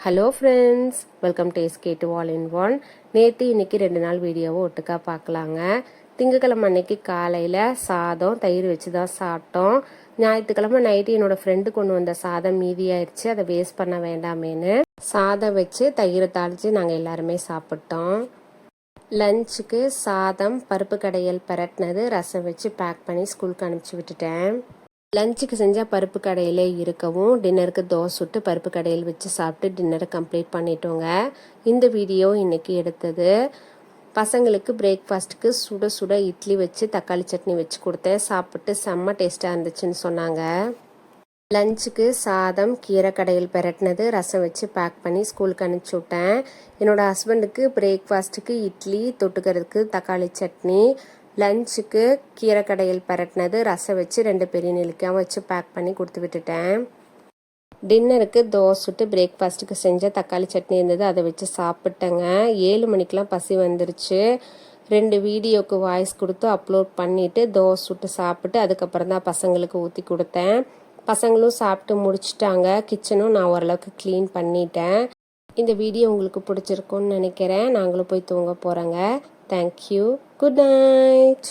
Hello friends, welcome to SK2 All in One. நேற்று இன்னைக்கு 2 நாள் வீடியோவை ஒட்டுக்கா பார்க்கலாங்க. திங்கக்கிழமை அன்னைக்கு காலையில் சாதம் தயிர் வச்சு தான் சாப்பிட்டோம். ஞாயிற்றுக்கிழமை நைட்டு என்னோட ஃப்ரெண்டு கொண்டு வந்த சாதம் மீதியாயிடுச்சு, அதை வேஸ்ட் பண்ண வேண்டாமேன்னு சாதம் வச்சு தயிரை தாளித்து நாங்கள் எல்லாருமே சாப்பிட்டோம். லஞ்சுக்கு சாதம், பருப்பு கடையல் பரட்டினது, ரசம் வச்சு பேக் பண்ணி ஸ்கூலுக்கு அனுப்பிச்சி விட்டுட்டேன். லஞ்சுக்கு செஞ்சால் பருப்பு கடையிலே இருக்கவும் டின்னருக்கு தோசை சுட்டு பருப்பு கடையில் வச்சு சாப்பிட்டு டின்னரை கம்ப்ளீட் பண்ணிட்டோங்க. இந்த வீடியோ இன்றைக்கி எடுத்தது. பசங்களுக்கு பிரேக்ஃபாஸ்ட்டுக்கு சுட சுட இட்லி வச்சு தக்காளி சட்னி வச்சு கொடுத்தேன். சாப்பிட்டு செம்ம டேஸ்ட்டாக இருந்துச்சுன்னு சொன்னாங்க. லஞ்சுக்கு சாதம், கீரை கடையில் பெரட்டினது, ரசம் வச்சு பேக் பண்ணி ஸ்கூலுக்கு அனுப்பிச்சி விட்டேன். என்னோடய ஹஸ்பண்டுக்கு பிரேக்ஃபாஸ்ட்டுக்கு இட்லி, தொட்டுக்கிறதுக்கு தக்காளி சட்னி, லஞ்சுக்கு கீரை கடையில் பரட்டினது, ரசம் வச்சு 2 பெரிய நெல்லிக்காய் வச்சு பேக் பண்ணி கொடுத்து விட்டுட்டேன். டின்னருக்கு தோசை சுட்டு பிரேக்ஃபாஸ்ட்டுக்கு செஞ்ச தக்காளி சட்னி இருந்தது, அதை வச்சு சாப்பிட்டேங்க. 7 மணிக்கெலாம் பசி வந்துருச்சு. 2 வீடியோக்கு வாய்ஸ் கொடுத்து அப்லோட் பண்ணிவிட்டு தோசை சுட்டு சாப்பிட்டு அதுக்கப்புறம் தான் பசங்களுக்கு ஊற்றி கொடுத்தேன். பசங்களும் சாப்பிட்டு முடிச்சிட்டாங்க. கிச்சனும் நான் ஓரளவுக்கு க்ளீன் பண்ணிட்டேன். இந்த வீடியோ உங்களுக்கு பிடிச்சிருக்குன்னு நினைக்கிறேன். நாங்களும் போய் தூங்க போகிறோங்க. Thank you. Good night.